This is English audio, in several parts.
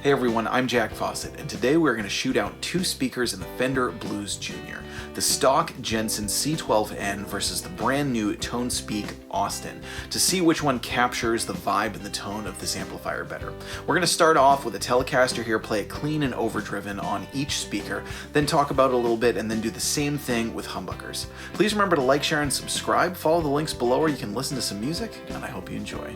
Hey everyone, I'm Jack Fossett, and today we're going to shoot out two speakers in the Fender Blues Jr. The stock Jensen C12n versus the brand new ToneSpeak Austin, to see which one captures the vibe and the tone of this amplifier better. We're going to start off with a Telecaster here, play it clean and overdriven on each speaker, then talk about it a little bit, and then do the same thing with humbuckers. Please remember to like, share, and subscribe. Follow the links below where you can listen to some music, and I hope you enjoy.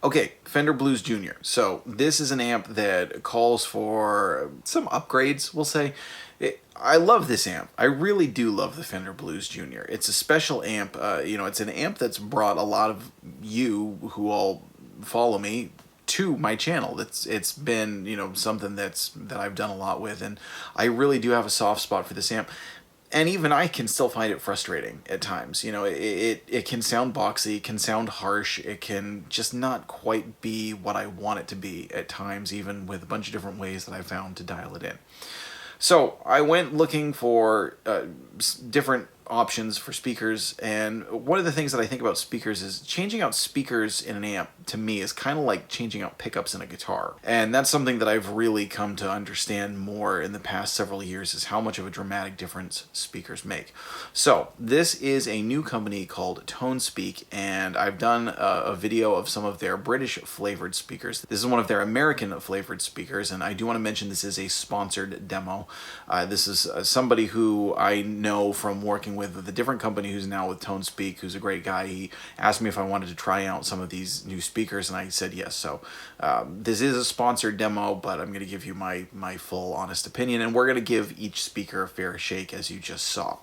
Okay, Fender Blues Junior. So this is an amp that calls for some upgrades, we'll say. I love this amp. I really do love the Fender Blues Junior. It's a special amp. It's an amp that's brought a lot of you who all follow me to my channel. It's been, something that I've done a lot with, and I really do have a soft spot for this amp. And even I can still find it frustrating at times. It can sound boxy, it can sound harsh, it can just not quite be what I want it to be at times, even with a bunch of different ways that I found to dial it in. So I went looking for different options for speakers, and one of the things that I think about speakers is changing out speakers in an amp, to me, is kind of like changing out pickups in a guitar. And that's something that I've really come to understand more in the past several years, is how much of a dramatic difference speakers make. So this is a new company called ToneSpeak, and I've done a video of some of their British flavored speakers. This is one of their American flavored speakers, and I do want to mention this is a sponsored demo. This is somebody who I know from working with a different company who's now with ToneSpeak, who's a great guy. He asked me if I wanted to try out some of these new speakers, and I said yes. So this is a sponsored demo, but I'm going to give you my full honest opinion, and we're going to give each speaker a fair shake, as you just saw.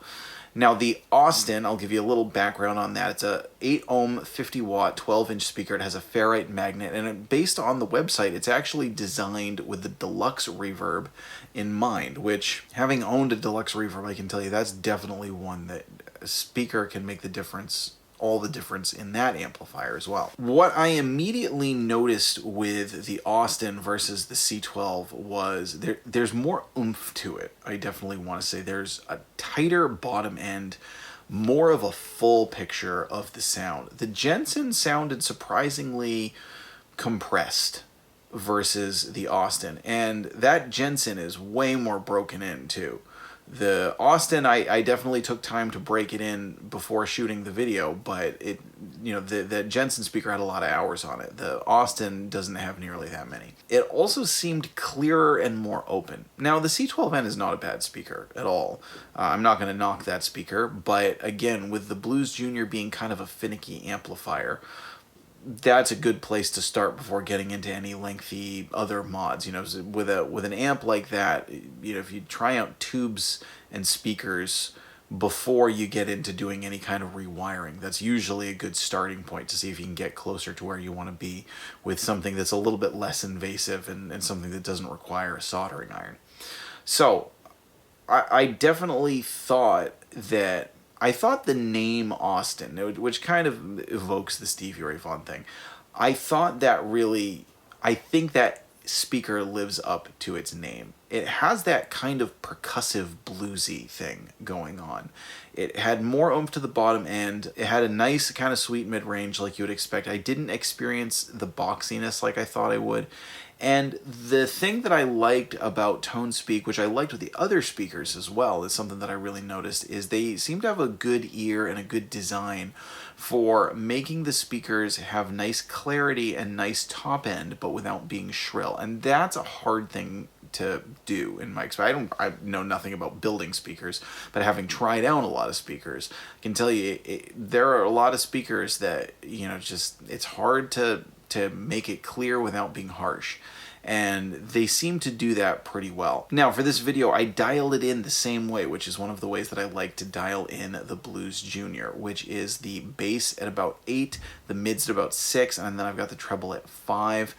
Now the Austin, I'll give you a little background on that. It's a 8 ohm, 50 watt, 12-inch speaker. It has a ferrite magnet, and based on the website, it's actually designed with the deluxe reverb in mind, which, having owned a deluxe reverb, I can tell you that's definitely one that a speaker can make the difference, all the difference in that amplifier as well. What I immediately noticed with the Austin versus the C12 was there's more oomph to it. I definitely want to say there's a tighter bottom end, more of a full picture of the sound. The Jensen sounded surprisingly compressed versus the Austin, and that Jensen is way more broken in too. The Austin, I definitely took time to break it in before shooting the video, but the Jensen speaker had a lot of hours on it. The Austin doesn't have nearly that many. It also seemed clearer and more open. Now, the C12n is not a bad speaker at all. I'm not going to knock that speaker, but again, with the Blues Junior being kind of a finicky amplifier, that's a good place to start before getting into any lengthy other mods. With an amp like that, if you try out tubes and speakers before you get into doing any kind of rewiring, that's usually a good starting point to see if you can get closer to where you want to be with something that's a little bit less invasive and something that doesn't require a soldering iron. So I definitely thought that the name Austin, which kind of evokes the Stevie Ray Vaughan thing, I think that speaker lives up to its name. It has that kind of percussive bluesy thing going on. It had more oomph to the bottom end. It had a nice kind of sweet mid-range like you would expect. I didn't experience the boxiness like I thought I would. And the thing that I liked about ToneSpeak, which I liked with the other speakers as well, is something that I really noticed, is they seem to have a good ear and a good design for making the speakers have nice clarity and nice top end, but without being shrill. And that's a hard thing to do in my experience. I know nothing about building speakers, but having tried out a lot of speakers, I can tell you there are a lot of speakers that, it's hard to make it clear without being harsh. And they seem to do that pretty well. Now, for this video, I dialed it in the same way, which is one of the ways that I like to dial in the Blues Junior, which is the bass at about 8, the mids at about 6, and then I've got the treble at 5.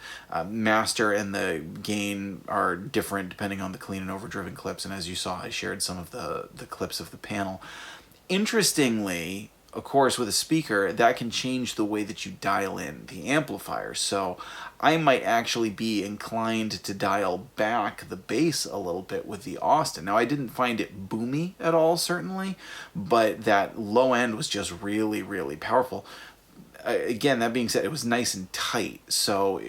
Master and the gain are different depending on the clean and overdriven clips, and as you saw, I shared some of the clips of the panel. Interestingly, of course, with a speaker, that can change the way that you dial in the amplifier. So I might actually be inclined to dial back the bass a little bit with the Austin. Now, I didn't find it boomy at all, certainly, but that low end was just really, really powerful. Again, that being said, it was nice and tight, so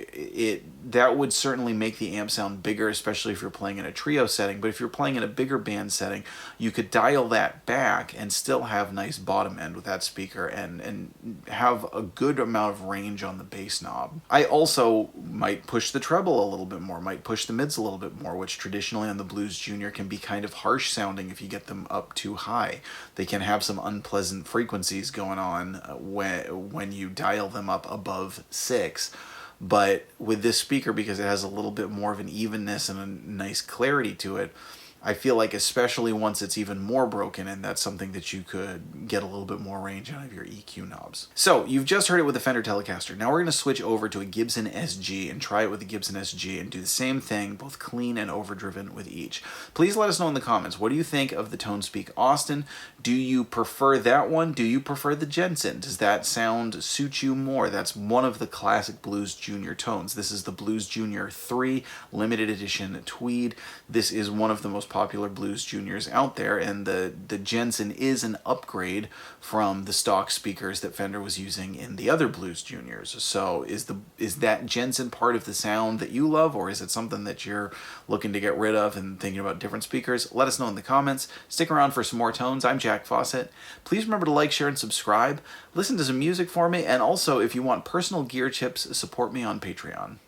that would certainly make the amp sound bigger, especially if you're playing in a trio setting. But if you're playing in a bigger band setting, you could dial that back and still have nice bottom end with that speaker and have a good amount of range on the bass knob. I also might push the treble a little bit more, might push the mids a little bit more, which traditionally on the Blues Junior can be kind of harsh sounding if you get them up too high. They can have some unpleasant frequencies going on when you dial them up above 6. But with this speaker, because it has a little bit more of an evenness and a nice clarity to it, I feel like especially once it's even more broken, and that's something that you could get a little bit more range out of your EQ knobs. So you've just heard it with the Fender Telecaster. Now we're going to switch over to a Gibson SG and try it with the Gibson SG and do the same thing, both clean and overdriven with each. Please let us know in the comments, what do you think of the ToneSpeak Austin? Do you prefer that one? Do you prefer the Jensen? Does that sound suit you more? That's one of the classic Blues Junior tones. This is the Blues Junior 3 limited edition Tweed. This is one of the most popular Blues Juniors out there, and the Jensen is an upgrade from the stock speakers that Fender was using in the other Blues Juniors. So is that Jensen part of the sound that you love, or is it something that you're looking to get rid of and thinking about different speakers? Let us know in the comments. Stick around for some more tones. I'm Jack Fossett. Please remember to like, share, and subscribe. Listen to some music for me, and also if you want personal gear tips, support me on Patreon.